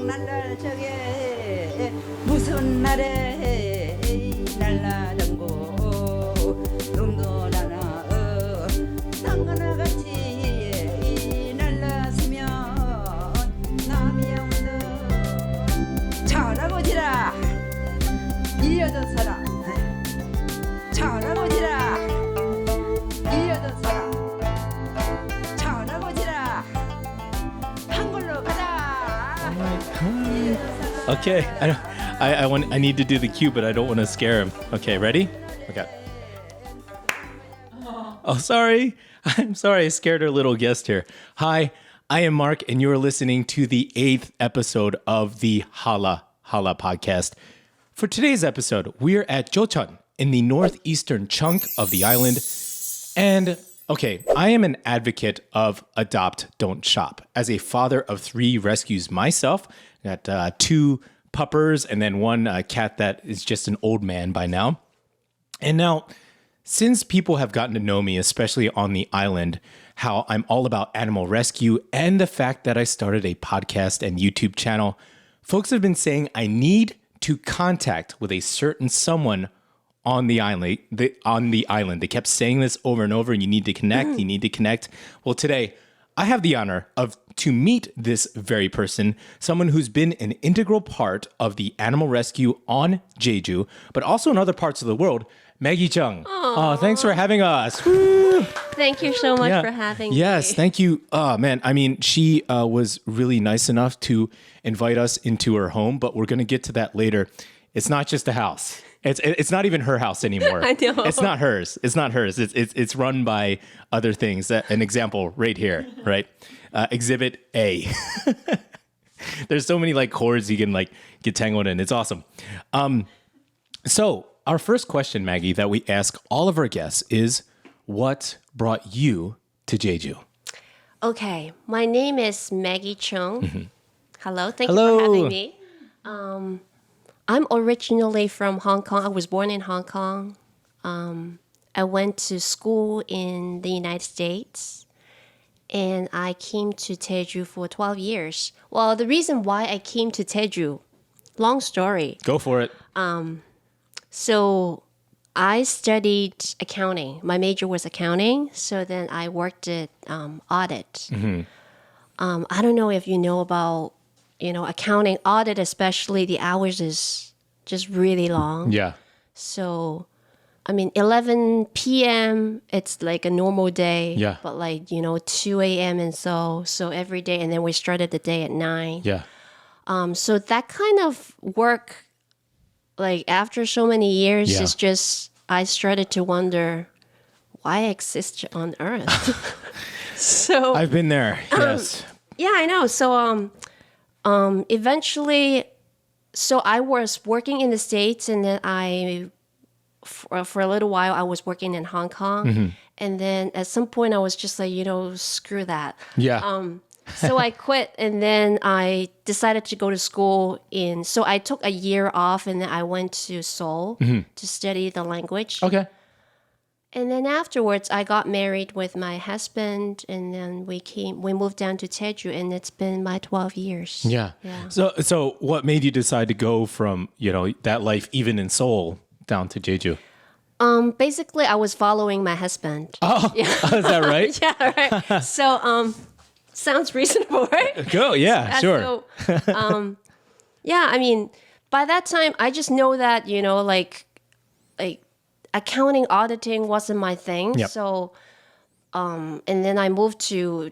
날날 저게 무슨 날에 날라던 거 놈도 나나 당근을 같이 날랐으면 남이 없는 잘아버지라 이어져 살아 잘아버지라 이어져 살아 잘아버지라 한글로 가자. Okay, I need to do the cue, but I don't want to scare him. Okay, ready? Okay. Oh, sorry. I'm sorry. I scared our little guest here. Hi, I am Mark, and you're listening to the 8th episode of the Halla Holla podcast. For today's episode, we're at Jeju in the northeastern chunk of the island. And okay, I am an advocate of adopt, don't shop. As a father of 3 rescues myself, got 2 puppers and then 1 cat that is just an old man by now. And now, since people have gotten to know me, especially on the island, how I'm all about animal rescue and the fact that I started a podcast and YouTube channel, folks have been saying I need to contact with a certain someone on the island. They kept saying this over and over, and you need to connect, you need to connect. Well, today, I have the honor to meet this very person, someone who's been an integral part of the animal rescue on Jeju, but also in other parts of the world, Maggie Cheung. Oh, thanks for having us. Woo! Thank you so much for having me. Yes, thank you. Oh, man, I mean, she was really nice enough to invite us into her home, but we're going to get to that later. It's not just a house. It's not even her house anymore. I know. It's not hers. It's not hers. It's run by other things. An example right here, right? Exhibit A. There's so many like chords you can like get tangled in. It's awesome. So our first question, Maggie, that we ask all of our guests is, what brought you to Jeju? Okay, my name is Maggie Cheung. Mm-hmm. Hello, thank Hello. you for having me. I'm originally from Hong Kong. I was born in Hong Kong. I went to school in the United States, and I came to Jeju for 12 years. Well, the reason why I came to Jeju, long story. Go for it. So I studied accounting. My major was accounting. So then I worked at audit. Mm-hmm. I don't know if you know about, accounting audit, especially the hours is just really long. Yeah. So, 11 p.m., it's like a normal day. Yeah. But 2 a.m. and so every day. And then we started the day at 9. Yeah. So that kind of work, after so many years, Yeah. is just, I started to wonder why I exist on Earth. So I've been there. Yes. yeah, I know. So eventually, so I was working in the States, and then for a little while, I was working in Hong Kong. Mm-hmm. And then at some point, I was just like, screw that. Yeah. So I quit, and then I decided to go to school so I took a year off, and then I went to Seoul to study the language. Okay. And then afterwards, I got married with my husband, and then we moved down to Jeju, and it's been my 12 years. Yeah. So what made you decide to go from, that life even in Seoul down to Jeju? Basically, I was following my husband. Oh, is that right? Yeah, right. So, sounds reasonable, right? Go. Yeah, sure. So, by that time, I just know that, accounting, auditing wasn't my thing. Yep. So, and then I moved to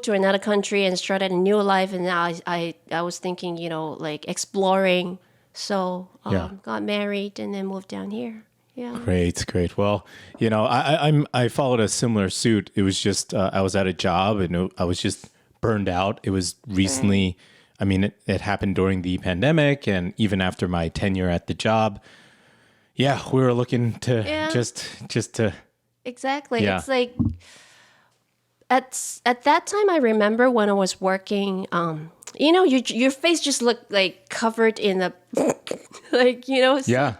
another country and started a new life. And now I was thinking, exploring. So, got married and then moved down here. Yeah. Great. Well, I followed a similar suit. It was just I was at a job and I was just burned out. It was recently. It happened during the pandemic, and even after my tenure at the job. Yeah, we were looking to just to. Exactly. Yeah. It's like at that time, I remember when I was working. Your face just looked like covered in a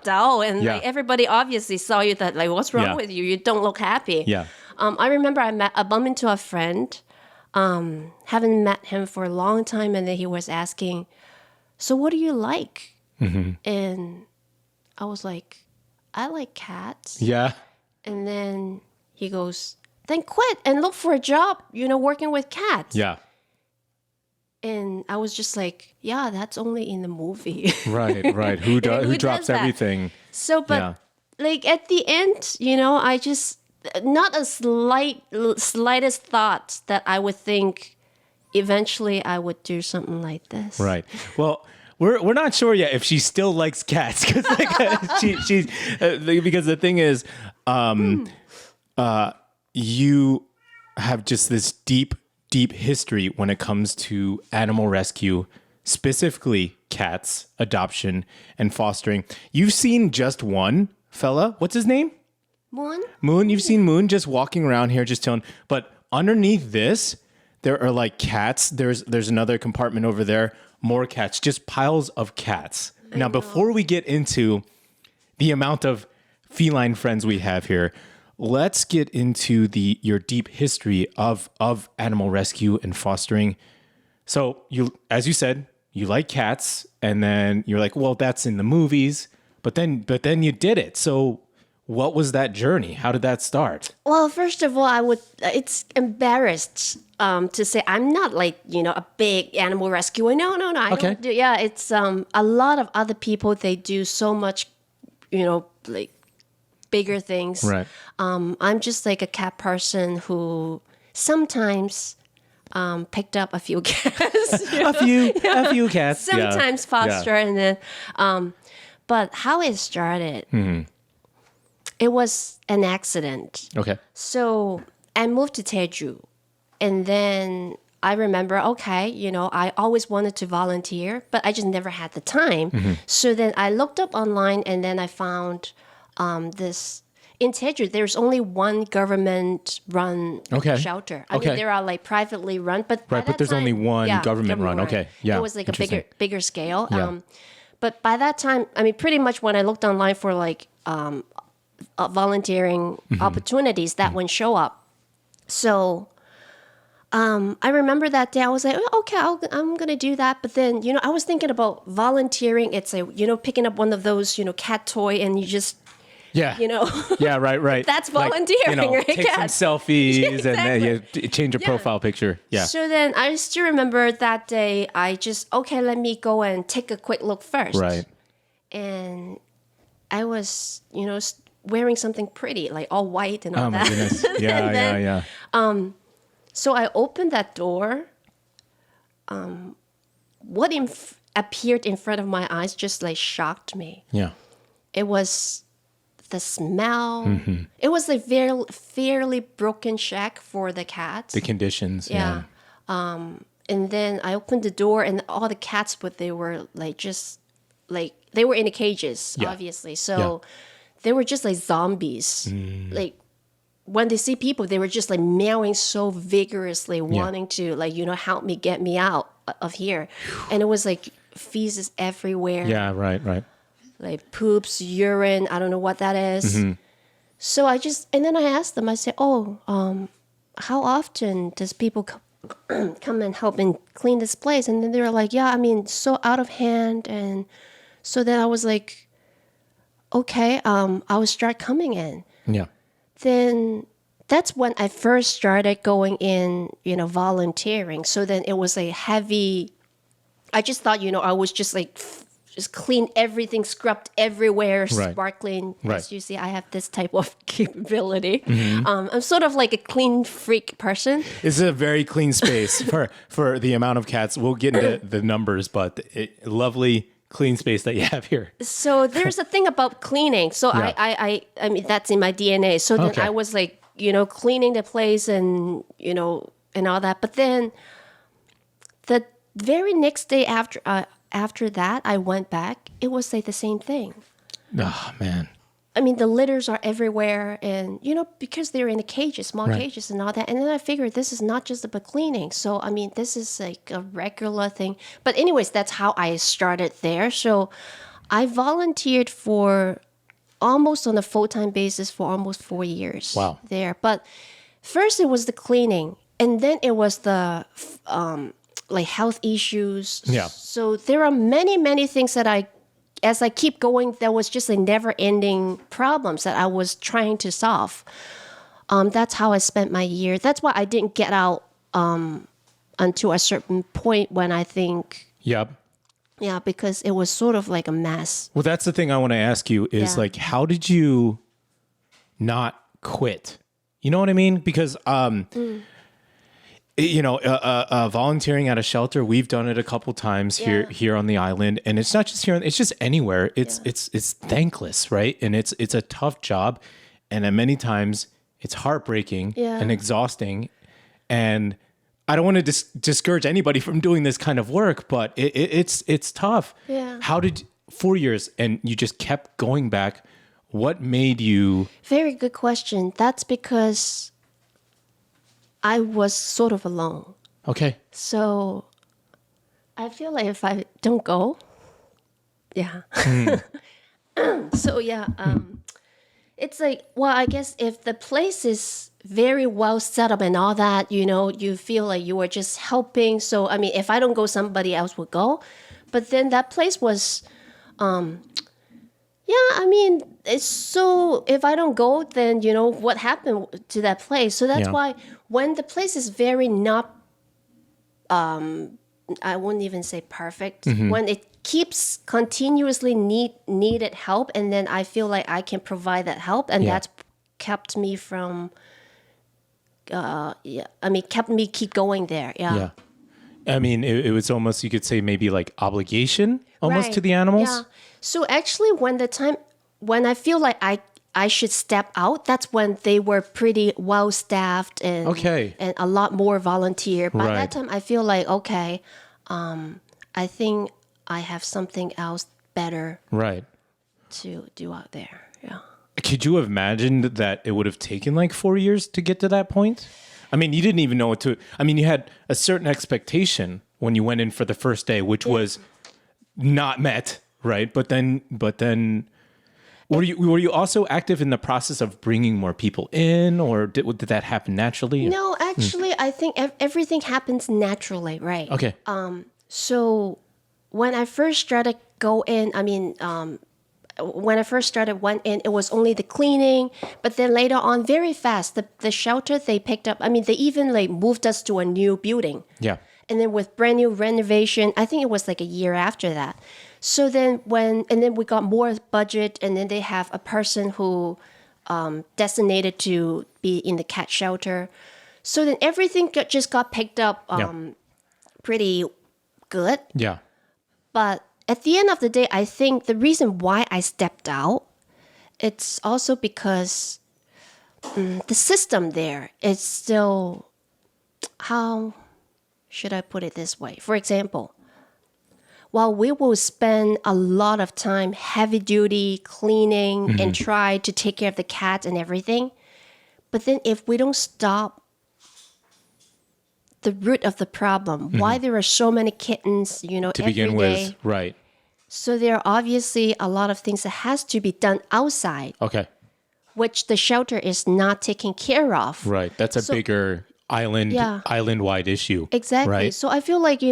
dough, and everybody obviously saw you that what's wrong with you? You don't look happy. Yeah. I remember I bumped into a friend, haven't met him for a long time, and then he was asking, so what do you like? And I was like, I like cats. Yeah. And then he goes, then quit and look for a job, working with cats. Yeah. And I was just like, yeah, that's only in the movie. Right. Who does drops that? everything? So, but Yeah. like at the end, I just, not a slightest thought that I would think eventually I would do something like this. Right. Well, we're not sure yet if she still likes cats because she's because the thing is, you have just this deep history when it comes to animal rescue, specifically cats, adoption, and fostering. You've seen just one fella. What's his name? Moon. You've seen Moon just walking around here, just chilling. But underneath this, there are like cats. There's another compartment over there. More cats. Just piles of cats. Now, before we get into the amount of feline friends we have here, let's get into your deep history of animal rescue and fostering. So as you said, you like cats, and then you're like, well, that's in the movies, but then you did it. So what was that journey? How did that start? Well, first of all, it's embarrassed to say I'm not like, a big animal rescuer. No, I don't do. Yeah, it's a lot of other people, they do so much, like bigger things. Right. I'm just like a cat person who sometimes picked up a few cats. A few cats. Sometimes foster, and then, but how it started, it was an accident. Okay. So I moved to Jeju, and then I remember, I always wanted to volunteer, but I just never had the time. So then I looked up online, and then I found this. In Jeju, there's only one government-run shelter. I mean, there are like privately run, but there's only one government run. Okay, yeah, it was like a bigger scale. Yeah. But by that time, I mean, pretty much when I looked online for like volunteering opportunities, that one show up. So I remember that day I was like, okay, I'm gonna do that. But then I was thinking about volunteering. It's like picking up one of those cat toy and you just. Yeah. Yeah, right. That's volunteering, right? Take some selfies and then you change your profile picture. Yeah. So then I still remember that day I just, let me go and take a quick look first. Right. And I was, wearing something pretty, like all white and all that. Oh my goodness. Yeah. So I opened that door. What appeared in front of my eyes just like shocked me. Yeah. It was the smell. It was a fairly broken shack for the cats. The conditions. Yeah. And then I opened the door, and all the cats, but they were like just like they were in the cages, obviously. So they were just like zombies. Like when they see people, they were just like meowing so vigorously, wanting to like help me, get me out of here. And it was like feces everywhere. Yeah. Right. Like poops, urine, I don't know what that is. So and then I asked them, I said, how often does people come and help and clean this place? And then they were like, so out of hand. And so then I was like, okay, I will start coming in. Yeah. Then that's when I first started going in, volunteering. So then it was a heavy, I just thought, I was just like, just clean everything, scrubbed everywhere, sparkling. Right. As you see, I have this type of capability. I'm sort of like a clean freak person. It's a very clean space for the amount of cats. We'll get into the numbers, but lovely clean space that you have here. So there's a thing about cleaning. So I mean, that's in my DNA. So then I was like, cleaning the place and, and all that. But then the very next day after that, I went back. It was like the same thing. Oh, man. I mean, the litters are everywhere, and because they're in the cages, small cages, and all that. And then I figured this is not just about cleaning. So I mean, this is like a regular thing. But anyways, that's how I started there. So I volunteered for almost on a full-time basis for almost 4 years. Wow. There, but first it was the cleaning, and then it was the like health issues. Yeah. So there are many things that as I keep going, there was just a never-ending problems that I was trying to solve. That's how I spent my year. That's why I didn't get out until a certain point when I think, Yep. yeah, because it was sort of like a mess. Well, that's the thing I want to ask you is Yeah. like, how did you not quit? You know what I mean? Because, volunteering at a shelter, we've done it a couple times here on the island, and it's not just here; it's just anywhere. It's thankless, right? And it's a tough job, and at many times it's heartbreaking and exhausting. And I don't want to discourage anybody from doing this kind of work, but it's tough. Yeah. How did 4 years and you just kept going back? What made you? Very good question. That's because I was sort of alone. Okay. So I feel like if I don't go, so it's like, well, I guess if the place is very well set up and all that, you feel like you are just helping. So, I mean, if I don't go, somebody else would go. But then that place was, it's so, if I don't go, then, what happened to that place? So that's why when the place is very not, I wouldn't even say perfect, when it keeps continuously needed help, and then I feel like I can provide that help, and that's kept me from, kept me keep going there. Yeah. I mean, it was almost, you could say maybe like obligation almost Right. to the animals. Yeah. So actually, when I feel like I should step out, that's when they were pretty well staffed and and a lot more volunteer. By Right. that time, I feel like okay, I think I have something else better Right. to do out there. Yeah. Could you have imagined that it would have taken like 4 years to get to that point? I mean, you didn't even know what to. I mean, you had a certain expectation when you went in for the first day, which was not met, right? But then, were you also active in the process of bringing more people in, or did that happen naturally? No, actually, I think everything happens naturally, right? Okay. So when I first started went in, it was only the cleaning, but then later on, very fast, the shelter they picked up. I mean, they even like moved us to a new building. Yeah. And then with brand new renovation, I think it was like a year after that. So then then we got more budget, and then they have a person who designated to be in the cat shelter. So then everything just got picked up pretty good. Yeah. But at the end of the day, I think the reason why I stepped out, it's also because the system there is still, how should I put it this way? For example, while we will spend a lot of time heavy duty cleaning and try to take care of the cat and everything, but then if we don't stop the root of the problem, why there are so many kittens, To every begin day. with, right. So there are obviously a lot of things that has to be done outside, Okay. which the shelter is not taking care of. Right. That's a bigger island-wide issue. Exactly. Right? So I feel like,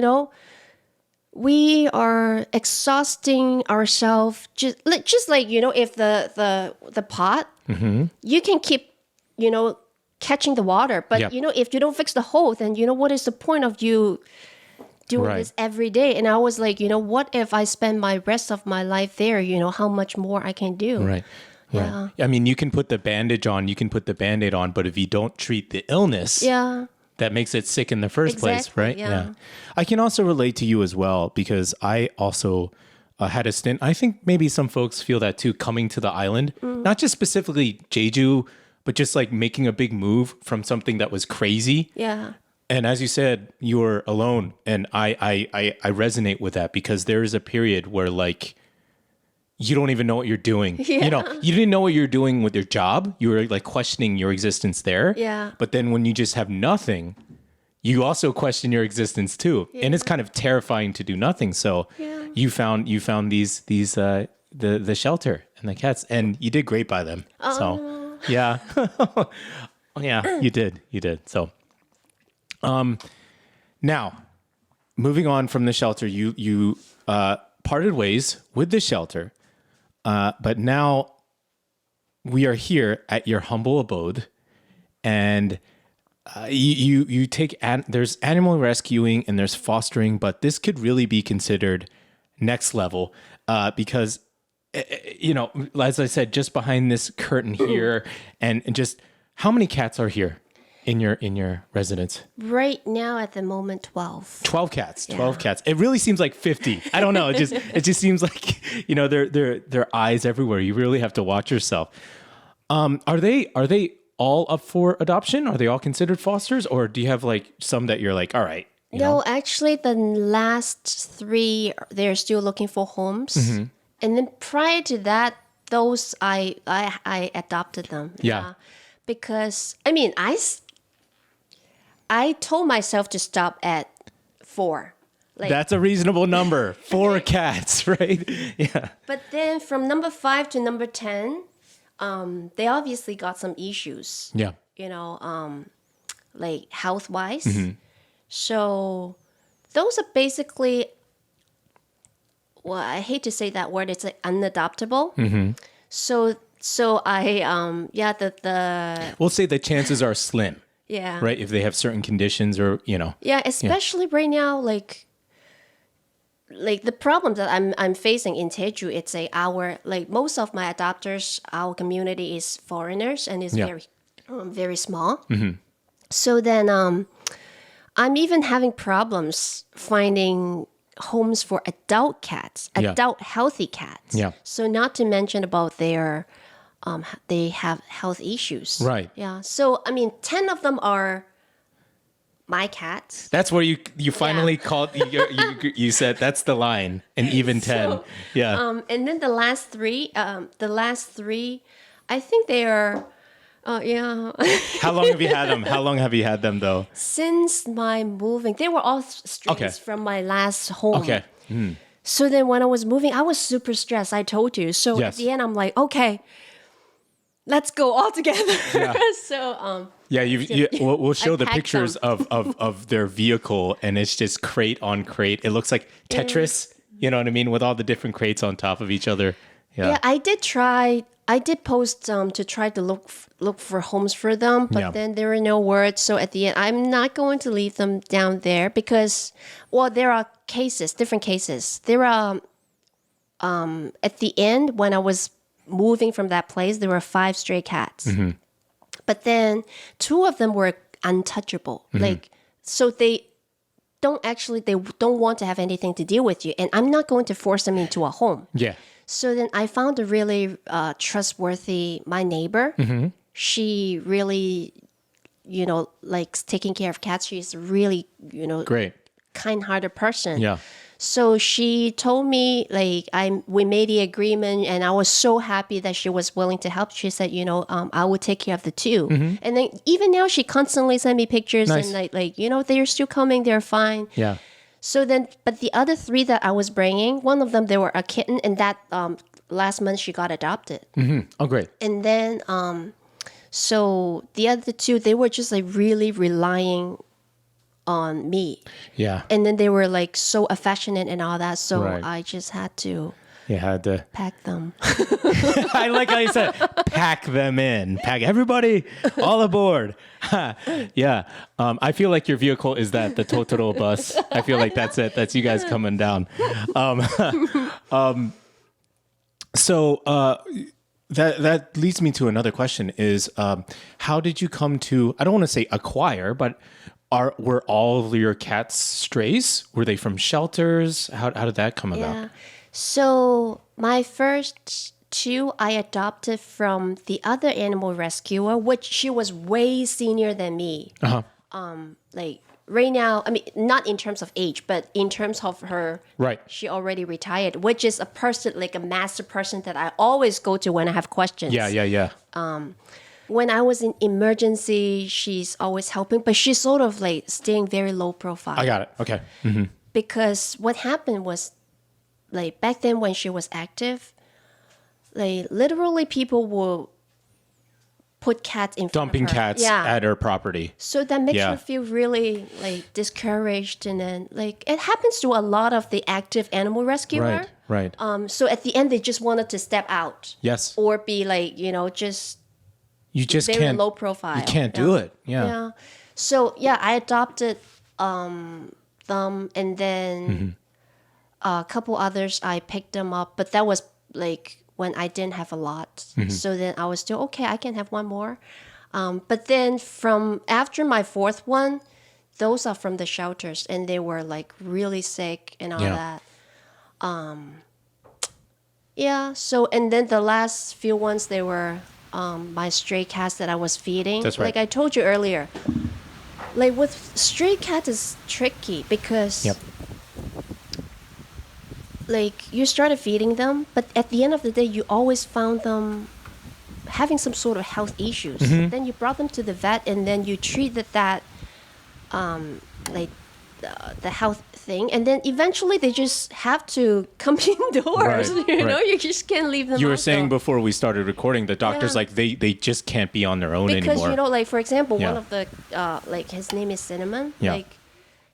we are exhausting ourselves just like, if the pot, you can keep, catching the water. But, Yep. If you don't fix the hole, then, what is the point of you doing Right. this every day? And I was like, what if I spend my rest of my life there? How much more I can do? Right. Yeah. Right. I mean, you can put the bandage on, you can put the Band-Aid on, but if you don't treat the illness, Yeah. that makes it sick in the first place, Exactly, right? yeah. I can also relate to you as well because I also had a stint. I think maybe some folks feel that too, coming to the island, not just specifically Jeju, but just like making a big move from something that was crazy. Yeah. And as you said, you were alone. And I resonate with that because there is a period where like, you don't even know what you're doing. Yeah. You didn't know what you're doing with your job. You were like questioning your existence there. Yeah. But then when you just have nothing, you also question your existence too. And it's kind of terrifying to do nothing. So you found these the shelter and the cats, and you did great by them. So yeah. Oh, yeah, you did. You did. So, now moving on from the shelter, you parted ways with the shelter, but now we are here at your humble abode, and you take there's animal rescuing and there's fostering, but this could really be considered next level because as I said, just behind this curtain here, and just how many cats are here in your residence? Right now, at the moment, 12. 12 cats. 12 cats. It really seems like 50. I don't know. It just seems like there are eyes everywhere. You really have to watch yourself. Are they all up for adoption? Are they all considered fosters, or do you have like some that you're like, all right? No, actually, the last 3 they're still looking for homes, and then prior to that, those I adopted them. Yeah. Because I told myself to stop at 4. That's a reasonable number. 4 cats, right? Yeah. But then from number 5 to number 10, they obviously got some issues. Yeah. Like health-wise. So those are basically, well, I hate to say that word, it's like unadoptable. So I We'll say the chances are slim, yeah. right? If they have certain conditions or, Yeah, especially right now, like the problem that I'm facing in Jeju, it's most of my adopters, our community is foreigners and is very small. So then I'm even having problems finding homes for adult cats, adult healthy cats. Yeah. So not to mention about their they have health issues. Right. Yeah. So 10 of them are my cats. That's where you finally called, you said that's the line, and even 10. So, yeah. And then the last three, I think they are, yeah. How long have you had them? How long have you had them though? Since my moving, they were all strays from my last home. Okay. So then when I was moving, I was super stressed, I told you. So Yes. at the end, I'm like, okay, let's go all together. Yeah. So, Yeah, we'll show the packed pictures of their vehicle, and it's just crate on crate. It looks like Tetris, you know what I mean, with all the different crates on top of each other. Yeah, I did post to try to look for homes for them, but then there were no words. So at the end, I'm not going to leave them down there because, well, there are different cases. There are, at the end, when I was moving from that place, there were 5 stray cats. But then 2 of them were untouchable. So they don't want to have anything to deal with you. And I'm not going to force them into a home. yeah, So then I found a really trustworthy, my neighbor. She really, likes taking care of cats. She's a really, great. kind-hearted person. Yeah, So she told me, we made the agreement, and I was so happy that she was willing to help. She said, I will take care of the 2. And then even now, she constantly send me pictures Nice. and they're still coming, they're fine. yeah, So then, but the other 3 that I was bringing, one of them, they were a kitten, and that last month she got adopted. oh great. And then, so the other 2, they were just really relying on me. Yeah, And then they were so affectionate and all that. So Right. I just had to you had to. pack them. I like how you said, pack them in, pack everybody all aboard. Yeah, I feel like your vehicle is the Totoro bus. I feel like that's it. That's you guys coming down. So that leads me to another question: is how did you come to? I don't want to say acquire, but were all of your cats strays? Were they from shelters? How did that come about? Yeah. So my first 2 I adopted from the other animal rescuer, which she was way senior than me. Right now, not in terms of age, but in terms of her, Right. she already retired, which is a person, a master person that I always go to when I have questions. Yeah. When I was in emergency, she's always helping, but she's sort of staying very low profile. I got it. Okay. Because what happened was, back then when she was active, literally people will put cats in front Dumping of her. cats at her property. So that makes Yeah. her feel really like discouraged, and then like it happens to a lot of the active animal rescuer. Right. So at the end, they just wanted to step out. Yes. Or be like, just You just very can't. low profile. You can't do it. Yeah. Yeah. So yeah, I adopted them, and then a couple others I picked them up, but that was like when I didn't have a lot. So then I was still okay. I can have one more. But then from after my fourth one, those are from the shelters, and they were like really sick and all that. Yeah. So and then the last few ones, they were my stray cats that I was feeding. That's right. Like I told you earlier. Like with stray cats is tricky because like you started feeding them, but at the end of the day you always found them having some sort of health issues. Then you brought them to the vet, and then you treated that like the health thing, and then eventually they just have to come indoors. Right, You know, right. you just can't leave them. You were out saying though. before we started recording, the doctor's Yeah. like they just can't be on their own Because anymore. like for example, Yeah. one of the like his name is Cinnamon. Yeah. Like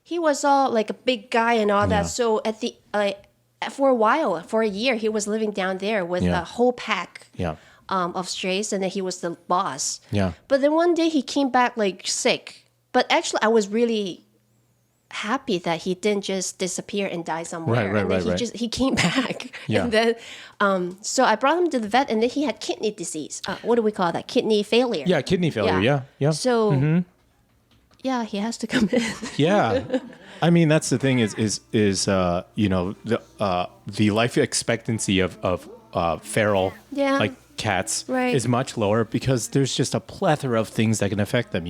he was all like a big guy and all that. Yeah. So at the for a while, for a year, he was living down there with Yeah. a whole pack Yeah. of strays, and then he was the boss. Yeah. But then one day he came back like sick. But actually, I was really happy that he didn't just disappear and die somewhere. Right, and then right. he came back. Yeah. And then so I brought him to the vet, and then he had kidney disease. What do we call that? Kidney failure. Yeah, kidney failure. Yeah. So yeah, he has to come in. Yeah. I mean, that's the thing is the life expectancy of feral Yeah. like cats Right. is much lower because there's just a plethora of things that can affect them.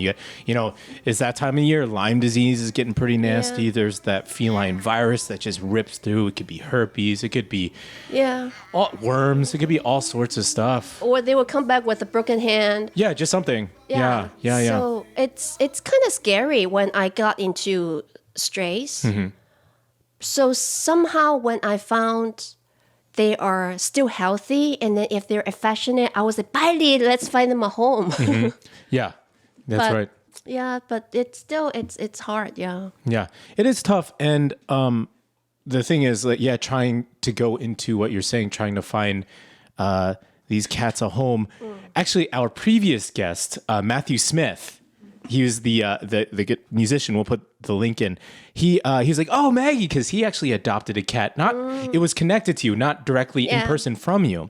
It's that time of year. Lyme disease is getting pretty nasty. Yeah. There's that feline virus that just rips through. It could be herpes. It could be Yeah. worms. It could be all sorts of stuff. Or they would come back with a broken hand. Yeah, just something. Yeah. So it's kind of scary when I got into strays. So somehow when I found they are still healthy, and then if they're affectionate, I was like, "Bye, let's find them a home." Yeah, that's But- right. Yeah, but it's still it's hard. Yeah. Yeah, it is tough. And the thing is, like, trying to go into what you're saying, trying to find these cats a home. Actually, our previous guest, Matthew Smith, he was the musician. We'll put the link in. He's like, "Oh, Maggie," because he actually adopted a cat. It was connected to you, not directly in Yeah. person from you.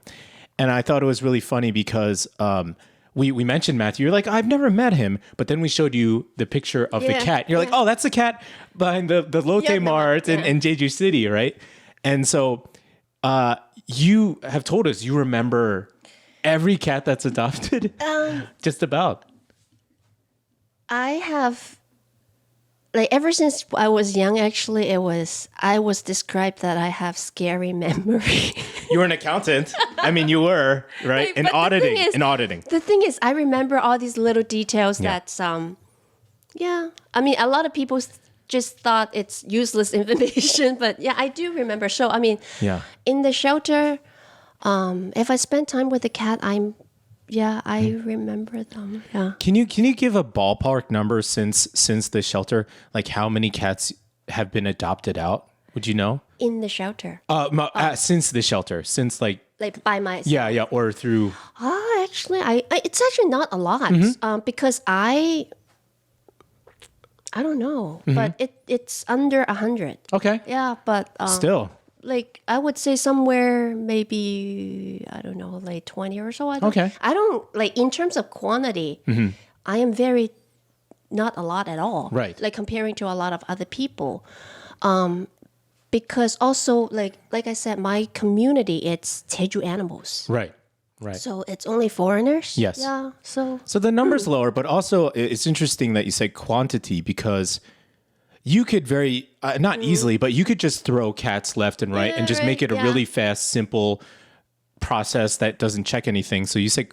And I thought it was really funny because we mentioned Matthew. You're like, "I've never met him," but then we showed you the picture of the Yeah, cat. You're like, yeah. "Oh, that's the cat behind the Lotte Yeah, Mart yeah. in Jeju City, right?" And so you have told us you remember every cat that's adopted, just about. I have, like, ever since I was young, actually, I was described that I have scary memory. You were an accountant. I mean, you were, right? But the thing is- In auditing. The thing is, I remember all these little details Yeah. that, I mean, a lot of people just thought it's useless information, but yeah, I do remember. So, I mean, Yeah. in the shelter, if I spend time with the cat, I remember them. Yeah. Can you give a ballpark number since the shelter? Like how many cats have been adopted out? Would you know? In the shelter, Since the shelter, since like like by myself. yeah, or through. Actually, it's actually not a lot because I don't know, but it's under 100. Okay. Yeah, but Still. like I would say somewhere maybe I don't know, like 20 or so. Okay. I don't like in terms of quantity. I am very not a lot at all. Right. Like comparing to a lot of other people. Because also like I said, my community it's Jeju animals. Right. So it's only foreigners. Yes. Yeah. So So the number's lower, but also it's interesting that you say quantity because you could very, not easily, but you could just throw cats left and right and just make it a really fast, simple process that doesn't check anything. So you say,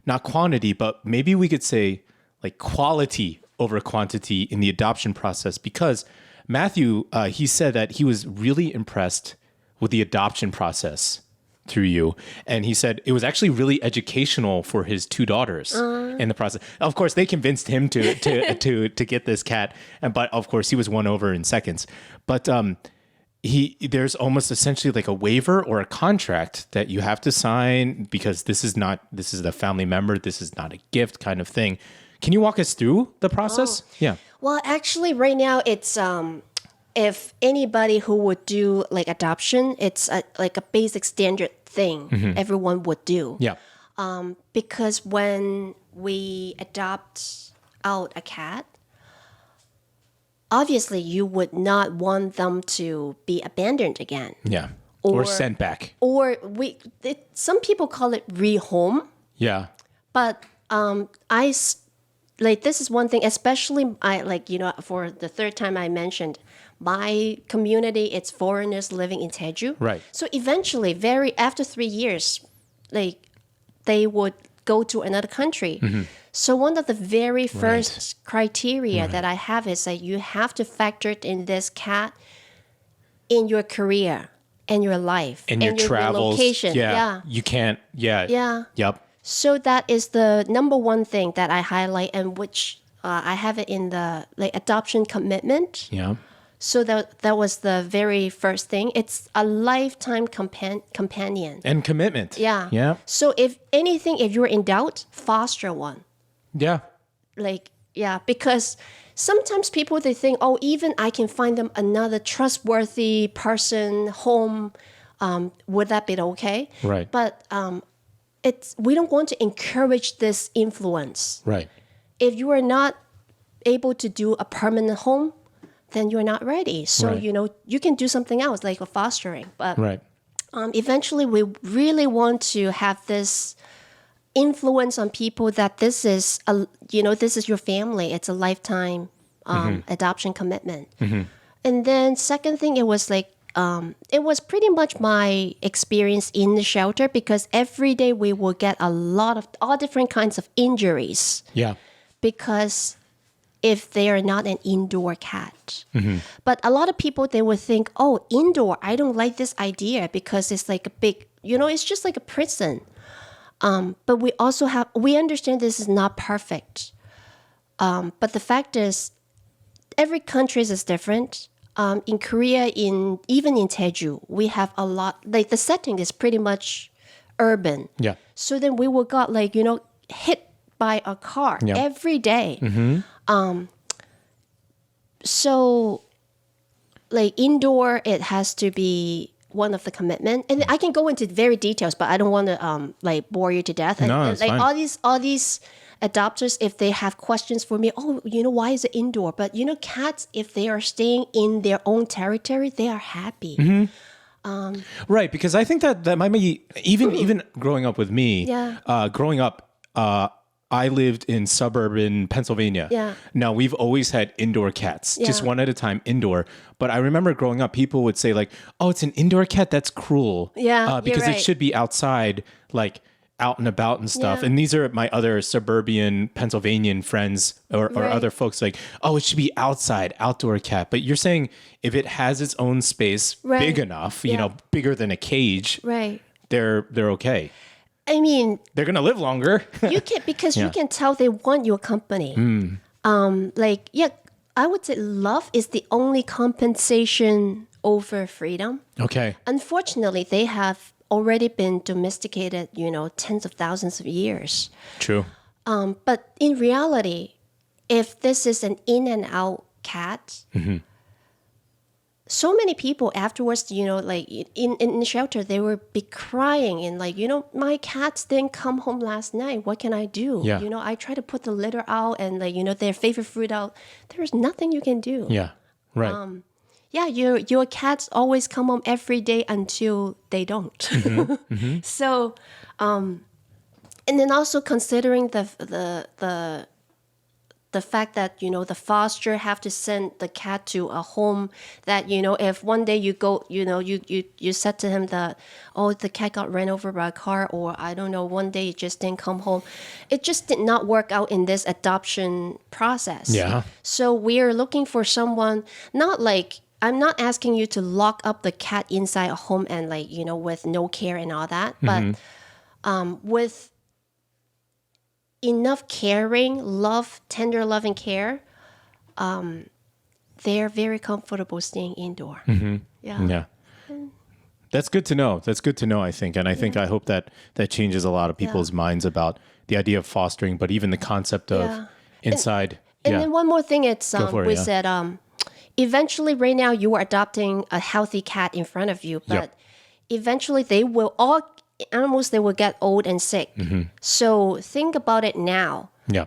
not quantity, but maybe we could say like quality over quantity in the adoption process because Matthew, he said that he was really impressed with the adoption process through you. And he said it was actually really educational for his two daughters in the process. Of course, they convinced him to get this cat, but of course he was won over in seconds. But there's almost essentially like a waiver or a contract that you have to sign because this is a family member, this is not a gift kind of thing. Can you walk us through the process? Yeah. Well, actually, right now it's if anybody who would do like adoption, it's like a basic standard thing everyone would do. Yeah. Because when we adopt out a cat, obviously you would not want them to be abandoned again. Yeah. Or sent back. Or some people call it rehome. Yeah. But this is one thing, especially for the third time I mentioned, my community, it's foreigners living in Jeju. Right. So eventually, after 3 years, like they would go to another country. So one of the very first criteria that I have is that you have to factor in this cat in your career and your life and your travels. Relocation. Yeah. You can't. Yeah. Yeah. Yep. So that is the number one thing that I highlight, and which I have it in the adoption commitment. Yeah. So that was the very first thing. It's a lifetime companion. And commitment. Yeah. Yeah. So if you're in doubt, foster one. Yeah. Because sometimes people, they think, oh, even I can find them another trustworthy person, home, would that be okay? Right. But we don't want to encourage this influence. Right. If you are not able to do a permanent home, then you're not ready. So, you can do something else like a fostering. But eventually we really want to have this influence on people that this is your family. It's a lifetime adoption commitment. And then second thing, it was it was pretty much my experience in the shelter because every day we will get a lot of all different kinds of injuries. Yeah. Because if they are not an indoor cat. But a lot of people, they would think, oh, indoor, I don't like this idea because it's like a big, it's just like a prison. But we understand this is not perfect. But the fact is, every country is different. In Korea, even in Jeju, we have a lot, the setting is pretty much urban. Yeah. So then we will got hit by a car every day. So indoor, it has to be one of the commitment. And I can go into very details, but I don't want to bore you to death. No, and it's fine. all these adopters, if they have questions for me, why is it indoor? But cats, if they are staying in their own territory, they are happy. Right, because I think that might be even growing up with me. Yeah. Growing up, I lived in suburban Pennsylvania. Yeah. Now we've always had indoor cats, just Yeah. one at a time, indoor. But I remember growing up, people would say "Oh, it's an indoor cat. That's cruel." Yeah, you're because right. it should be outside, out and about and stuff. Yeah. And these are my other suburban Pennsylvanian friends or Right. other folks "Oh, it should be outside, outdoor cat." But you're saying if it has its own space Right. big enough, Yeah. bigger than a cage, Right. they're okay. I mean, They're gonna live longer. you can tell they want your company. I would say love is the only compensation over freedom. Okay. Unfortunately, they have already been domesticated, tens of thousands of years. True. But in reality, if this is an in and out cat, so many people afterwards, in the shelter, they would be crying and my cats didn't come home last night. What can I do? Yeah. I try to put the litter out and their favorite fruit out. There's nothing you can do. Yeah. Right. Yeah, your cats always come home every day until they don't. So, and then also considering the fact that the foster have to send the cat to a home that if one day you go you said to him that the cat got ran over by a car, or I don't know, one day it just didn't come home, it just did not work out in this adoption process. Yeah. So we are looking for someone not I'm not asking you to lock up the cat inside a home and like, with no care and all that. But with enough caring, love, tender love and care, they're very comfortable staying indoor. Yeah. That's good to know. That's good to know, I think. And I think I hope that changes a lot of people's minds about the idea of fostering, but even the concept of inside. And then one more thing, it's we yeah. said eventually right now you are adopting a healthy cat in front of you, but eventually animals they will get old and sick. So think about it now. Yeah.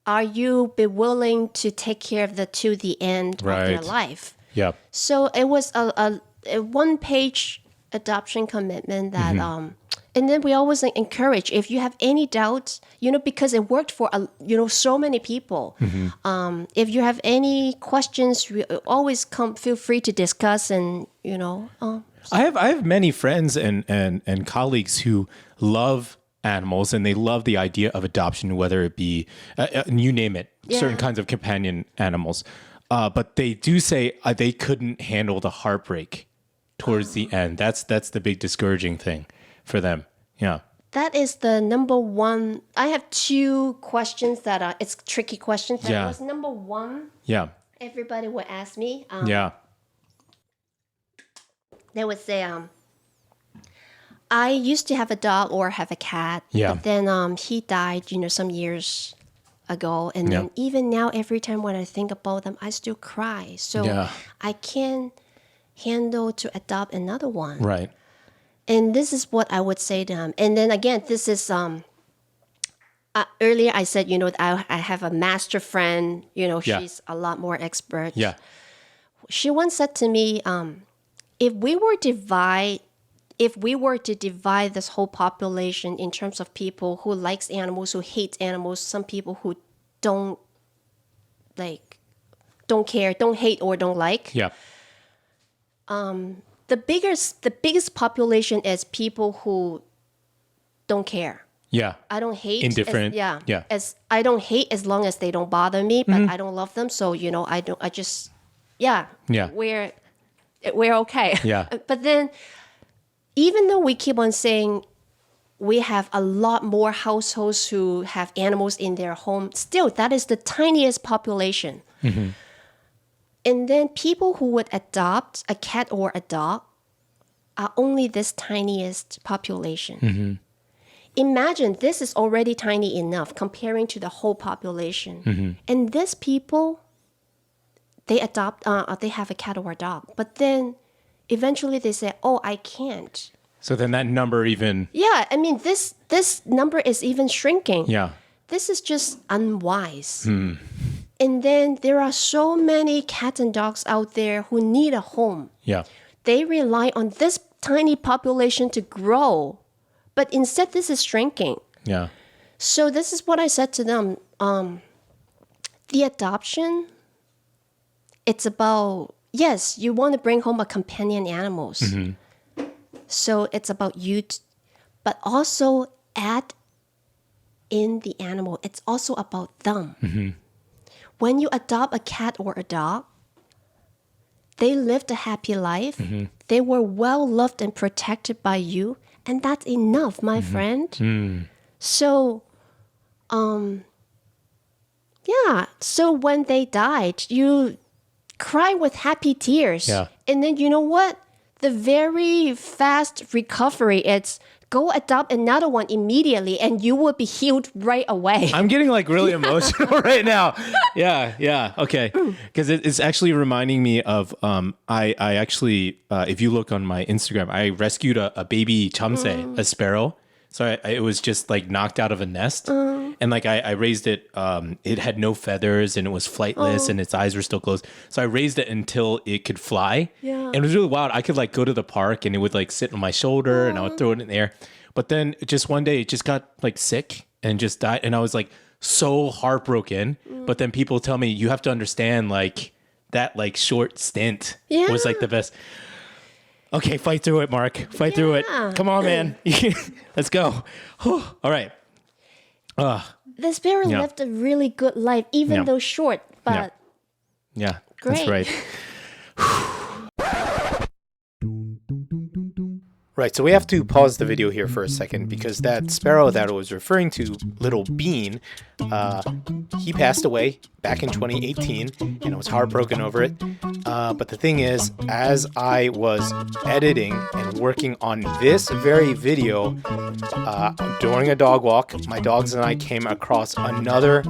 Are you be willing to take care of to the end of their life? Yeah. So it was a one-page adoption commitment that and then we always encourage, if you have any doubts, because it worked for so many people. If you have any questions, we always feel free to discuss and I have many friends and colleagues who love animals and they love the idea of adoption, whether it be you name it, certain kinds of companion animals. But they do say they couldn't handle the heartbreak towards the end. That's the big discouraging thing for them. Yeah. That is the number one. I have two questions that it's tricky questions. That was number one. Yeah. Everybody would ask me. They would say, I used to have a dog or have a cat. Yeah. But then he died, some years ago. And then even now, every time when I think about them, I still cry. So I can't handle to adopt another one. Right. And this is what I would say to them. And then again, this is earlier I said, I have a master friend. She's a lot more expert. Yeah. She once said to me, if we were to divide this whole population in terms of people who likes animals, who hates animals, some people who don't care, don't hate or don't like. Yeah. The biggest population is people who don't care. Yeah. I don't hate. Indifferent. As I don't hate as long as they don't bother me, but I don't love them. So we're okay. Yeah. But then, even though we keep on saying we have a lot more households who have animals in their home, still that is the tiniest population. And then people who would adopt a cat or a dog are only this tiniest population. Imagine this is already tiny enough comparing to the whole population. And these people, they have a cat or a dog. But then eventually they say, oh, I can't. So then that number even... Yeah, I mean, this number is even shrinking. Yeah. This is just unwise. And then there are so many cats and dogs out there who need a home. Yeah. They rely on this tiny population to grow. But instead, this is shrinking. Yeah. So this is what I said to them. The adoption, it's about, yes, you want to bring home a companion animals. So it's about you, but also add in the animal. It's also about them. When you adopt a cat or a dog, they lived a happy life. They were well loved and protected by you. And that's enough, my friend. So, so when they died, you cry with happy tears. Yeah. And then you know what? The very fast recovery, it's go adopt another one immediately and you will be healed right away. I'm getting really emotional right now. Yeah. Okay. Because it's actually reminding me of, I actually, if you look on my Instagram, I rescued a baby chamse, a sparrow. So it was just knocked out of a nest. And I raised it, it had no feathers and it was flightless and its eyes were still closed. So I raised it until it could fly. Yeah. And it was really wild. I could go to the park and it would sit on my shoulder and I would throw it in the air. But then just one day it just got sick and just died. And I was so heartbroken. But then people tell me, you have to understand that short stint was the best. Okay, fight through it, Mark. Fight through it. Come on, man. Let's go. All right. The sparrow lived a really good life, even though short, but Yeah, great. that's right. Right, so we have to pause the video here for a second because that sparrow that I was referring to, Little Bean, he passed away back in 2018, and I was heartbroken over it. But the thing is, as I was editing and working on this very video, during a dog walk, my dogs and I came across another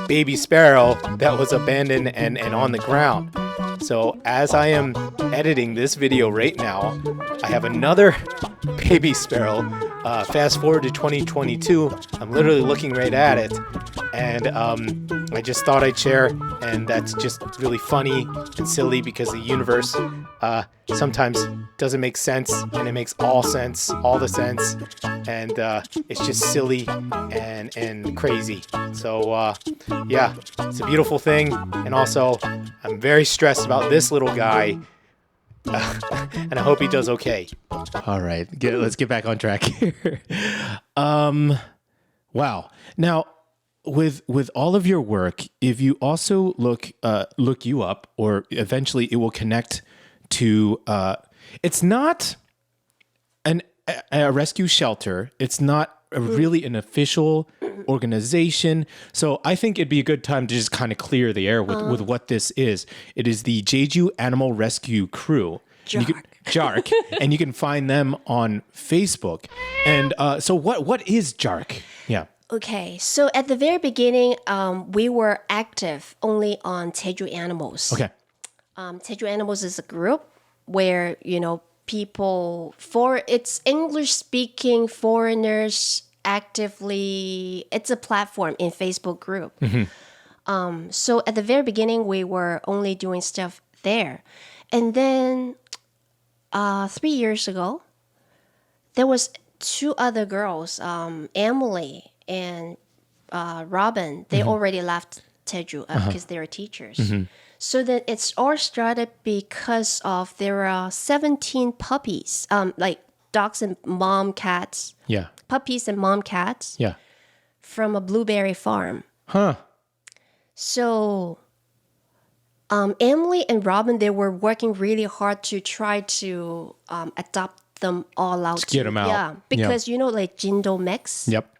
baby sparrow that was abandoned and on the ground. So as I am editing this video right now, I have another baby sparrow. Fast forward to 2022, I'm literally looking right at it, and I just thought I'd share, and that's just really funny and silly because the universe sometimes doesn't make sense, and it makes all the sense, and it's just silly and crazy. So yeah, it's a beautiful thing, and also I'm very stressed about this little guy. And I hope he does okay. All right, let's get back on track here. Wow. Now, with all of your work, if you also look you up, or eventually it will connect to. It's not a rescue shelter. It's not really an official organization. So I think it'd be a good time to just kind of clear the air with what this is. It is the Jeju Animal Rescue Crew. JARC. And you can find them on Facebook. And so what is JARC? Yeah. Okay, so at the very beginning, we were active only on Jeju Animals. Okay. Jeju Animals is a group where, people it's English-speaking foreigners actively, it's a platform in Facebook group. So at the very beginning, we were only doing stuff there. And then 3 years ago, there was two other girls, Emily and Robin. They already left Jeju because they were teachers. So then it's all started because of there are 17 puppies, like dogs and mom cats. Yeah. Puppies and mom cats. Yeah. From a blueberry farm. Huh. So Emily and Robin, they were working really hard to try to adopt them all out. Get them out. Yeah, because like Jindo Mix. Yep.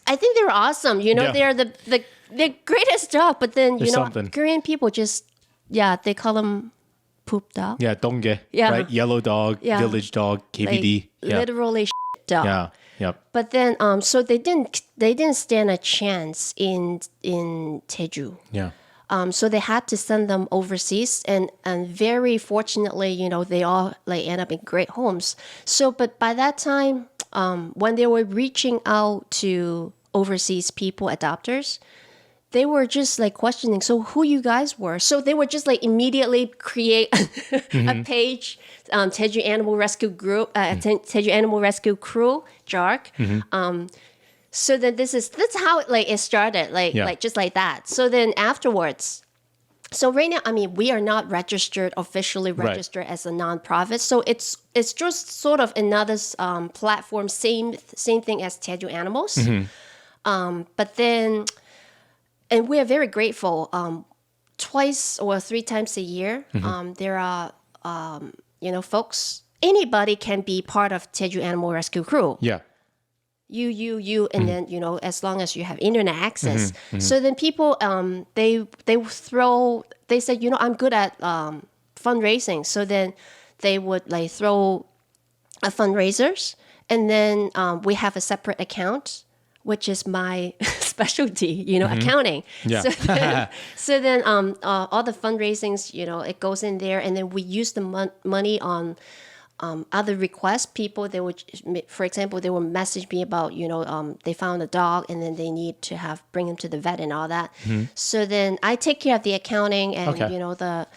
I think they're awesome. They're the greatest dog. But then something. Korean people just they call them poop dog. Yeah, dongge. Yeah. Right. Yellow dog. Yeah. Village dog. KVD. Like, literally dog. Yeah. Yep. But then so they didn't stand a chance in Jeju. Yeah. So they had to send them overseas, and very fortunately, they all end up in great homes. So, but by that time, when they were reaching out to overseas people, adopters, they were just questioning, so who you guys were. So they would just immediately create a page, Jeju Animal Rescue Group, Jeju Animal Rescue Crew, JARC. So then that's how it started, just like that. So then afterwards, so right now, we are not officially registered as a nonprofit. So it's just sort of another platform, same thing as Jeju Animals. But then, and we are very grateful. Twice or three times a year, there are folks. Anybody can be part of Jeju Animal Rescue Crew. Yeah. You, and then as long as you have internet access. So then people they said I'm good at fundraising. So then they would throw a fundraisers, and then we have a separate account, which is my specialty, accounting. Yeah. So then all the fundraisings, it goes in there, and then we use the money on other requests. People, they would, for example, they would message me about, they found a dog and then they need to bring him to the vet and all that. So then I take care of the accounting and, the,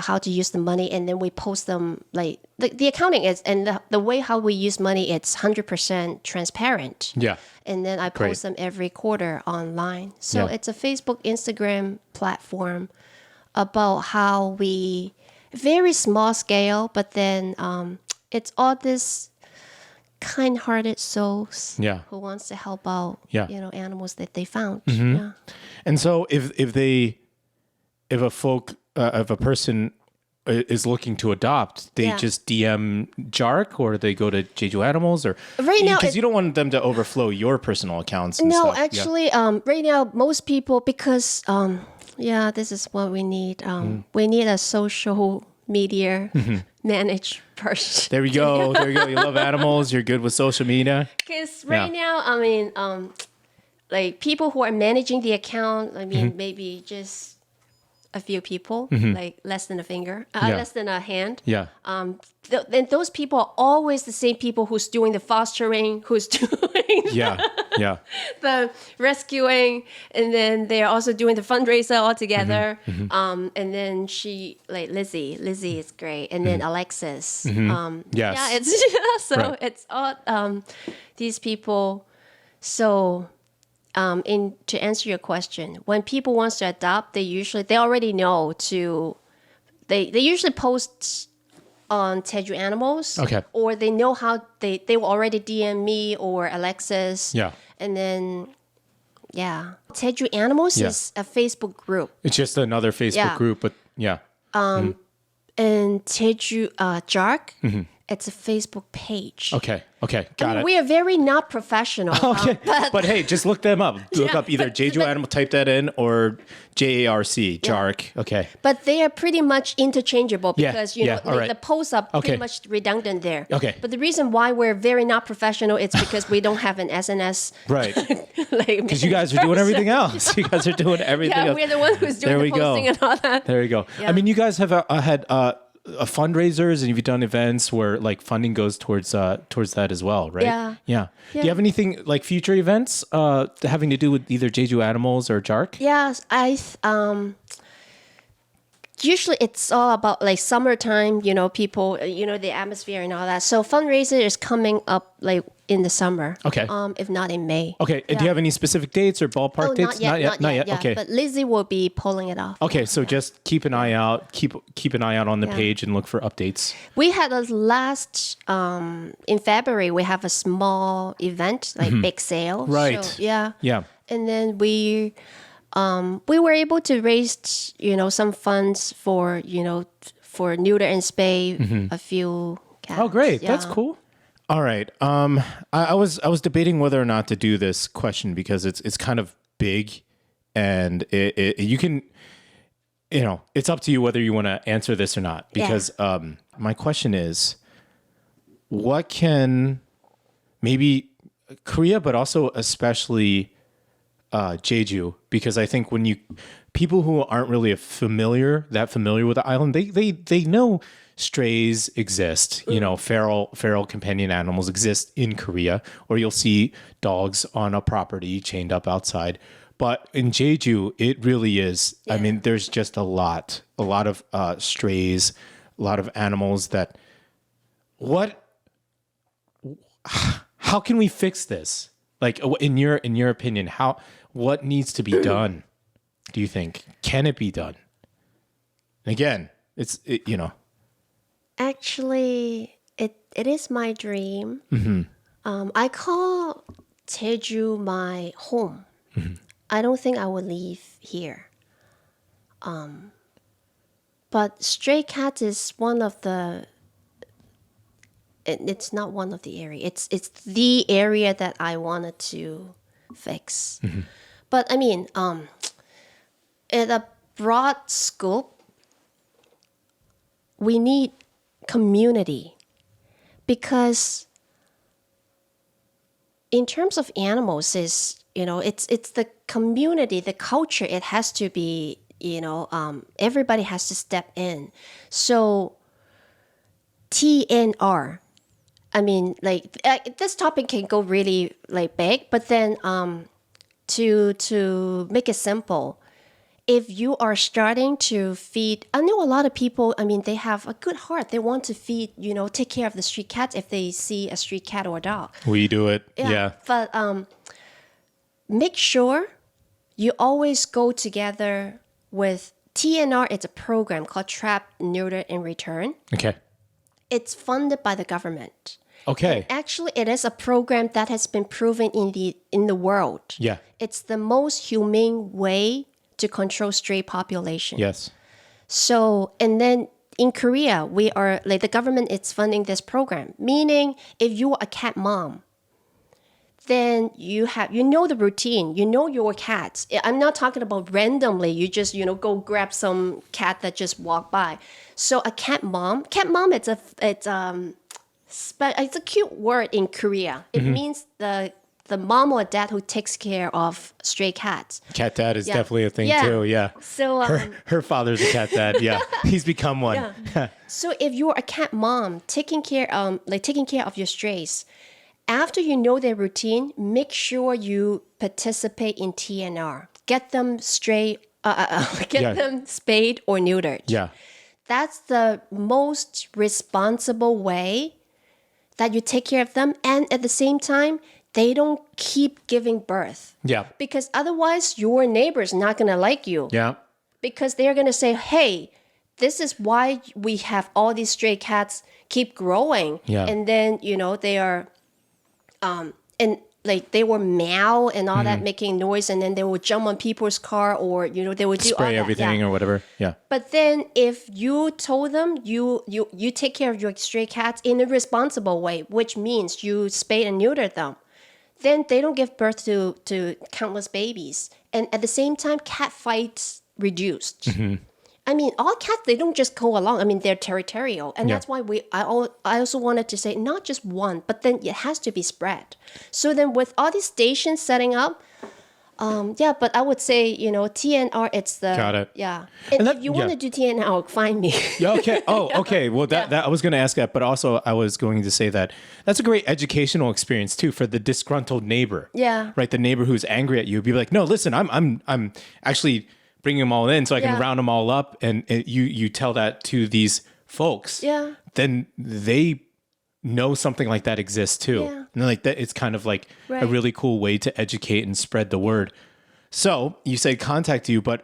how to use the money. And then we post them, the accounting is, and the way how we use money, it's 100% transparent. Yeah. And then I post them every quarter online. So it's a Facebook, Instagram platform about how we, very small scale, but then it's all this kind-hearted souls who wants to help out, animals that they found. Yeah. And so if a person is looking to adopt, they Yeah. just DM JARC or they go to Jeju Animals or Right now, because you don't want them to overflow your personal accounts. And No, stuff. Yeah. actually, right now, most people, because, this is what we need. We need a social media managed person. There we go. There you go. You love animals. You're good with social media. Because right now, I mean, like people who are managing the account, I mean, maybe just a few people, like less than a finger, Yeah. less than a hand. Yeah. Then those people are always the same people who's doing the fostering, who's doing Yeah. Yeah. the rescuing, and then they're also doing the fundraiser all together. And then Lizzie is great, and then Alexis. Yes. Yeah, it's so Right. it's all these people. So, to answer your question, when people wants to adopt, they already know they usually post on Jeju Animals. Okay. Or they know how they will already DM me or Alexis. Yeah. And then, Jeju Animals Yeah. is a Facebook group. It's just another Facebook Yeah. group, but yeah. And Jeju JARC, it's a Facebook page. Okay. Okay. Got it. We are very not professional. Okay. But hey, just look them up. Look Yeah, up either but- Jeju but- Animal, type that in, or JARC, JARC. Okay. But they are pretty much interchangeable Yeah, because yeah, all right. the posts are Okay. pretty much redundant there. Okay. But the reason why we're very not professional is because we don't have an SNS. Right. Like Because you guys are doing everything else. You guys are doing everything Yeah, else. we're the ones who's doing There the we go. posting and all that. There you go. Yeah. I mean, you guys have had fundraisers and you've done events where like funding goes towards that as well, right? Yeah. Yeah. Do Yeah. you have anything like future events having to do with either Jeju Animals or JARC? Yes, usually it's all about like summertime, people, the atmosphere and all that. So fundraiser is coming up like in the summer. Okay. If not in May. Okay. And do you have any specific dates or ballpark Oh, dates? not yet. Yeah. Okay. But Lizzie will be pulling it off. Okay, so just keep an eye out. Keep an eye out on the page and look for updates. We had a last in February. We have a small event like big sale. Right. So, yeah. Yeah. And then we were able to raise some funds for for Neuter and spay a few cats. Oh, great. That's Yeah. cool. All right. I was debating whether or not to do this question because it's kind of big, and you can, it's up to you whether you want to answer this or not. Because my question is, what can maybe Korea, but also especially Jeju, because I think when people who aren't really familiar with the island, they know strays exist, feral companion animals exist in Korea, or you'll see dogs on a property chained up outside. But in Jeju, it really is. I mean, there's just a lot of strays, a lot of animals that. How can we fix this? Like, in your opinion, what needs to be done? Do you think? Can it be done? Again, Actually, it is my dream. I call Jeju my home. I don't think I will leave here. But stray cat is one of the. It's not one of the area. It's the area that I wanted to fix. But I mean, in a broad scope, we need community, because in terms of animals it's the community, the culture. It has to be everybody has to step in. So TNR, I mean, like this topic can go really like big, but then to make it simple, if you are starting to feed, I know a lot of people, I mean, they have a good heart. They want to feed, take care of the street cats if they see a street cat or a dog. we do it. Yeah. But make sure you always go together with TNR. It's a program called Trap, Neuter, and Return. Okay. It's funded by the government. Okay. Actually, it is a program that has been proven in the world. Yeah. It's the most humane way to control stray population. Yes. So, and then in Korea, we are like the government is funding this program. Meaning, if you are a cat mom, then you know the routine. You know your cats. I'm not talking about randomly. You just go grab some cat that just walk by. So a cat mom, it's a cute word in Korea. It means the mom or dad who takes care of stray cats. Cat dad is definitely a thing Yeah. too. Yeah. So Her father's a cat dad. Yeah. He's become one. yeah. So if you're a cat mom taking care of your strays, after you know their routine, make sure you participate in TNR. Get them them spayed or neutered. Yeah. That's the most responsible way that you take care of them, and at the same time, they don't keep giving birth. Yeah. Because otherwise, your neighbor's not gonna like you. Yeah. Because they're gonna say, "Hey, this is why we have all these stray cats keep growing." Yeah. And then they are, and like they were meow and all that, making noise, and then they would jump on people's car, or they would do all Spray that. everything Yeah. or whatever. Yeah. But then if you told them you take care of your stray cats in a responsible way, which means you spay and neuter them, then they don't give birth to countless babies. And at the same time, cat fights reduced. I mean, all cats, they don't just go along. I mean, they're territorial. And that's why I also wanted to say not just one, but then it has to be spread. So then with all these stations setting up, but I would say, TNR, it's the... Got it. Yeah. And that- if you want yeah. to do TNR, find me. Yeah, okay. Oh, okay. Well, that I was going to ask that, but also I was going to say that that's a great educational experience too for the disgruntled neighbor. Yeah. Right. The neighbor who's angry at you. Be like, no, listen, I'm actually bringing them all in so I can Yeah. round them all up, and you tell that to these folks. Yeah. Then they know something like that exists too. Yeah. And like that, it's kind of like a Right. really cool way to educate and spread the word. So you said contact you, but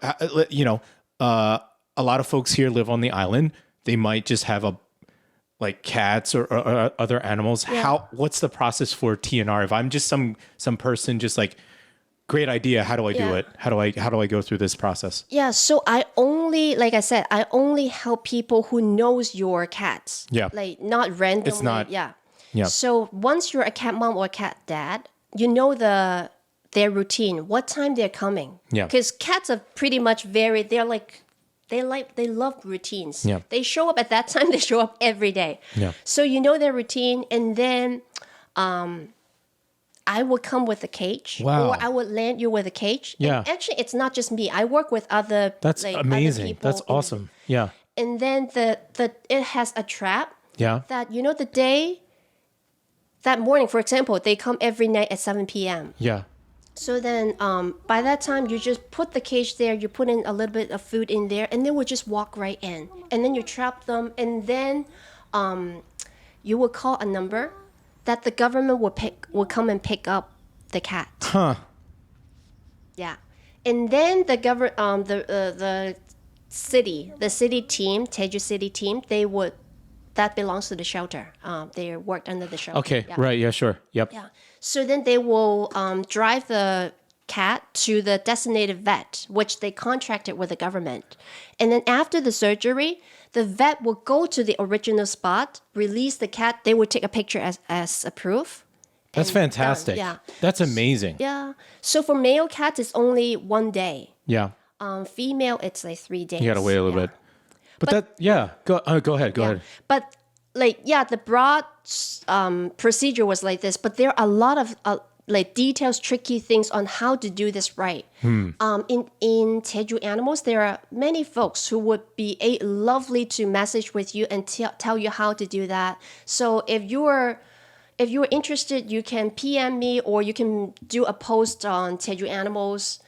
a lot of folks here live on the island. They might just have like cats or other animals. Yeah. What's the process for TNR? If I'm just some person, just like, great idea. How do I do Yeah. it? How do I go through this process? Yeah, so like I said, I only help people who knows your cats. Yeah. Like not randomly. It's not- Yeah. Yeah. So once you're a cat mom or a cat dad, you know their routine, what time they're coming. Yeah. Because cats are pretty much they love routines. Yeah. They show up at that time, they show up every day. Yeah. So you know their routine, and then I would come with a cage. Wow. Or I would land you with a cage. Yeah. And actually, it's not just me. I work with other That's other amazing. people That's in- awesome. Yeah. And then it has a trap Yeah. that the day, that morning, for example, they come every night at 7 p.m. Yeah. So then by that time, you just put the cage there, you put in a little bit of food in there, and they will just walk right in. And then you trap them, and then you will call a number that the government will come and pick up the cat. Huh. Yeah. And then the city team, Jeju city team, that belongs to the shelter. They worked under the shelter. Okay. Yeah. Right. Yeah. Sure. Yep. Yeah. So then they will drive the cat to the designated vet, which they contracted with the government. And then after the surgery, the vet will go to the original spot, release the cat. They will take a picture as a proof. That's and done. fantastic. Yeah. That's amazing. Yeah. So for male cats, it's only 1 day. Yeah. Female, it's like 3 days. You got to wait a little bit. But go ahead. Go ahead. But the broad procedure was like this, but there are a lot of details, tricky things on how to do this right. In Jeju Animals, there are many folks who would be lovely to message with you and tell you how to do that. So if you're interested, you can PM me, or you can do a post on Jeju Animals.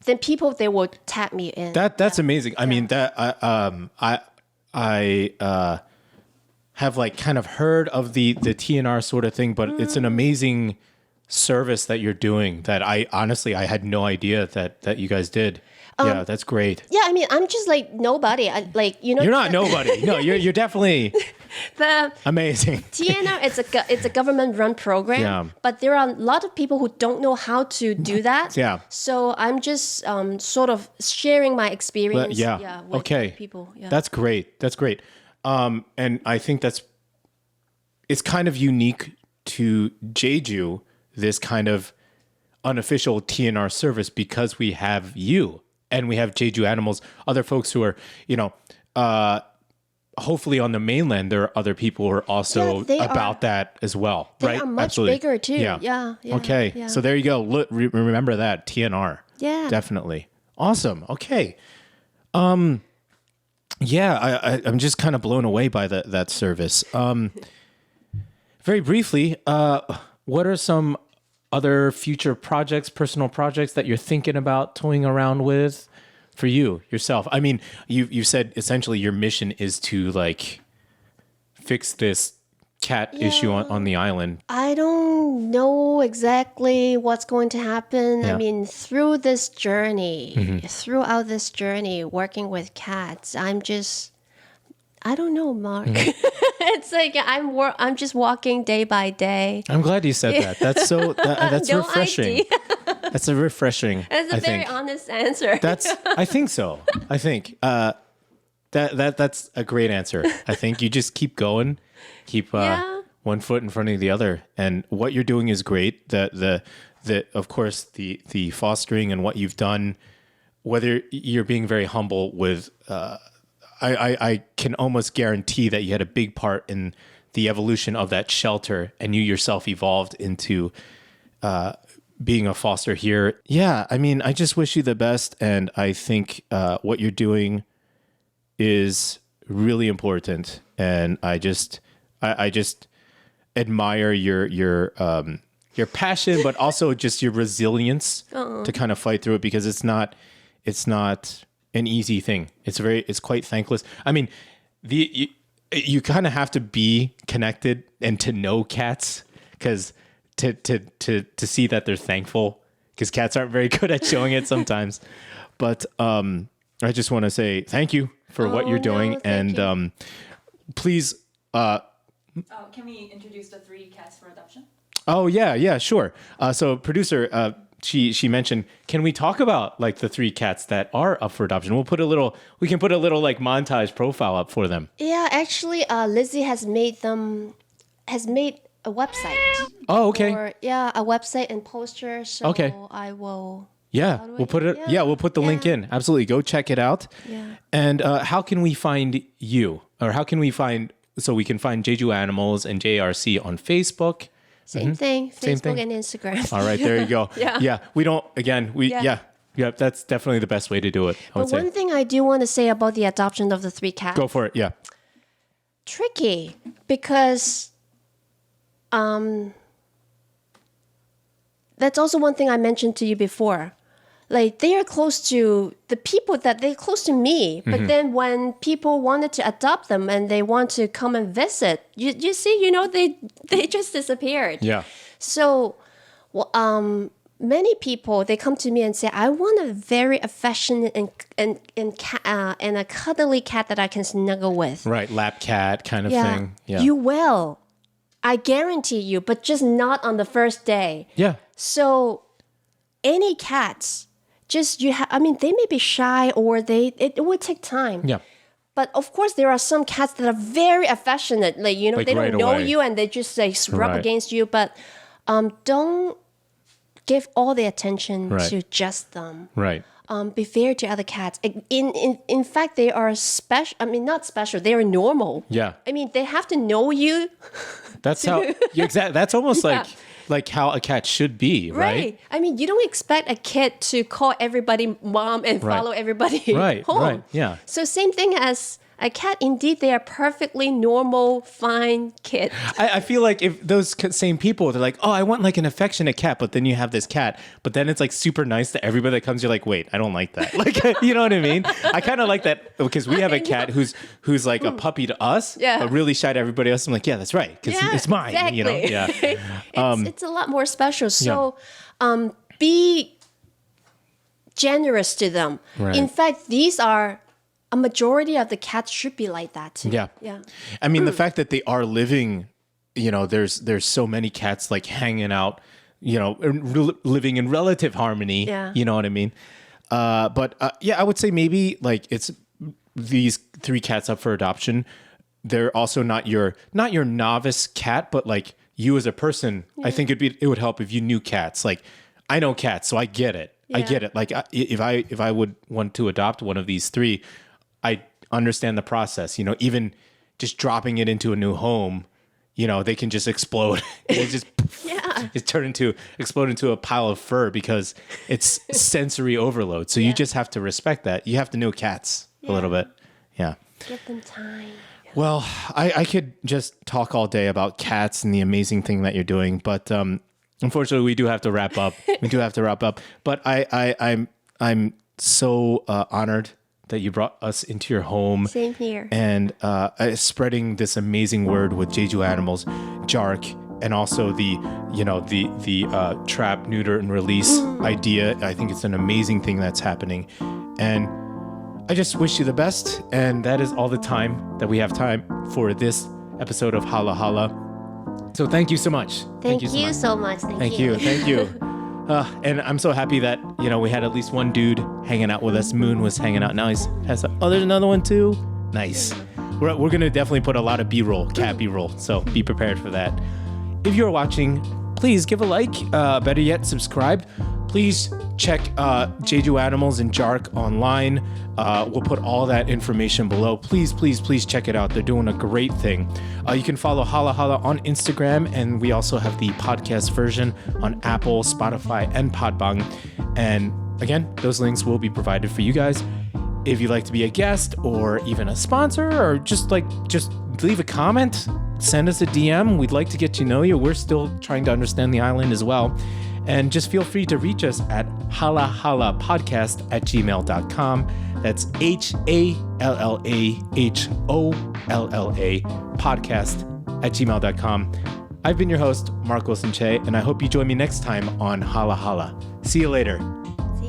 Then they will tag me in. That's amazing. I mean, that I have like kind of heard of the TNR sort of thing, but it's an amazing service that you're doing that I had no idea that you guys did. Yeah, that's great. Yeah, I mean, I'm just like nobody. You're not nobody. No, you're definitely Amazing. TNR, it's a government-run program, Yeah. but there are a lot of people who don't know how to do that. Yeah. So I'm just sort of sharing my experience. With Okay. people. Yeah. That's great. That's great. And I think it's kind of unique to Jeju, this kind of unofficial TNR service, because we have you and we have Jeju animals, other folks who are, hopefully on the mainland, there are other people who are also about that as well, They right? are much Absolutely. bigger too. Yeah. Okay. Yeah. So there you go. Look, remember that TNR. Yeah. Definitely. Awesome. Okay. Yeah, I'm just kind of blown away by that service. Very briefly, what are some other future projects, personal projects that you're thinking about toying around with for yourself? I mean, you said essentially your mission is to like fix this cat issue on the island. I don't know exactly what's going to happen. Yeah. I mean, throughout this journey, working with cats, I don't know, Mark. It's like I'm just walking day by day. I'm glad you said that. That's so that's No refreshing. idea. That's a refreshing. It's a very honest answer. I think so. I think that's a great answer. I think you just keep going, keep one foot in front of the other, and what you're doing is great. The of course the fostering and what you've done, whether you're being very humble with. I can almost guarantee that you had a big part in the evolution of that shelter, and you yourself evolved into being a foster here. Yeah, I mean, I just wish you the best, and I think what you're doing is really important, and I just admire your passion, but also just your resilience to kind of fight through it, because it's not an easy thing. It's quite thankless. I mean, you kind of have to be connected and to know cats, because to see that they're thankful, because cats aren't very good at showing it sometimes. But I just want to say thank you for what you're doing, and please. Can we introduce the 3 cats for adoption? Oh yeah, sure. So producer. She mentioned, can we talk about like the 3 cats that are up for adoption? We can put a little like montage profile up for them. Yeah, actually, Lizzie has made a website. Oh, okay. A website and poster. So Okay. I will. Yeah, we'll put it. Yeah, we'll put the link in. Absolutely, go check it out. Yeah. And how can we find you, or how can we find? So we can find Jeju Animals and JRC on Facebook. Same thing. Same Facebook thing. and Instagram. All right, there you go. Yeah. We don't. Again, Yeah. That's definitely the best way to do it, I would But one say. thing I do want to say about the adoption of the 3 cats. Go for it. Yeah. Tricky, because that's also one thing I mentioned to you before. Like, they are close to the people that they're close to me, but then when people wanted to adopt them and they want to come and visit, you see, they just disappeared. Yeah. So, many people, they come to me and say, I want a very affectionate and a cuddly cat that I can snuggle with. Right. Lap cat kind of thing. Yeah. You will. I guarantee you, but just not on the first day. Yeah. So, any cats, they may be shy, or it would take time. Yeah. But of course, there are some cats that are very affectionate. Like, Like they don't right know away. you and they just like rub Right. against you. But don't give all the attention Right. to just them. Right. Be fair to other cats. In fact, they are special. I mean, not special. They are normal. Yeah. I mean, they have to know you. That's how. That's almost like how a cat should be, right? I mean, you don't expect a kid to call everybody mom and Right. follow everybody Right. home. Right. Yeah. So same thing as a cat. Indeed, they are perfectly normal, fine kid. I feel like if those same people, they're like, oh, I want like an affectionate cat, but then you have this cat, but then it's like super nice to everybody that comes. You're like, wait, I don't like that. Like, you know what I mean? I kind of like that, because we have a cat who's like a puppy to us, Yeah. but really shy to everybody else. I'm like, yeah, that's right, because it's mine. Exactly. You know? Yeah. It's a lot more special. So be generous to them. Right. In fact, these are a majority of the cats should be like that too. Yeah. Yeah. I mean, the fact that they are living, there's so many cats like hanging out, living in relative harmony. Yeah. You know what I mean? But I would say maybe like it's these 3 cats up for adoption. They're also not your novice cat, but like you as a person, I think it would help if you knew cats. Like I know cats, so I get it. I get it. Like if I would want to adopt one of these 3, I understand the process. Even just dropping it into a new home, they can just explode. It just explode into a pile of fur because it's sensory overload. So you just have to respect that. You have to know cats a little bit. Yeah. Give them time. Well, I could just talk all day about cats and the amazing thing that you're doing, but unfortunately, we do have to wrap up. But I'm so honored that you brought us into your home. Same here. And spreading this amazing word with Jeju animals, JARC, and also the trap, neuter, and release idea. I think it's an amazing thing that's happening, and I just wish you the best. And that is all the time that we have time for this episode of Halla Holla. So thank you so much. Thank you so much. Thank you. And I'm so happy that, we had at least one dude hanging out with us. Moon was hanging out. Now there's another one too. Nice. We're going to definitely put a lot of B-roll, cat B-roll. So be prepared for that. If you're watching, please give a like. Better yet, subscribe. Please check Jeju Animals and JARC online. We'll put all that information below. Please check it out. They're doing a great thing. You can follow Halla Holla on Instagram, and we also have the podcast version on Apple, Spotify, and Podbang. And again, those links will be provided for you guys. If you'd like to be a guest or even a sponsor, or just leave a comment, send us a DM. We'd like to get to know you. We're still trying to understand the island as well. And just feel free to reach us at hallahallapodcast@gmail.com. That's HALLAHOLLA podcast@gmail.com. I've been your host, Mark Wilson Che, and I hope you join me next time on Halla Holla. See you later.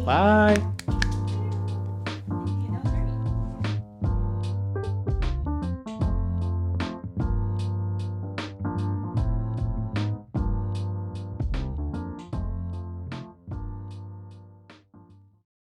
Bye.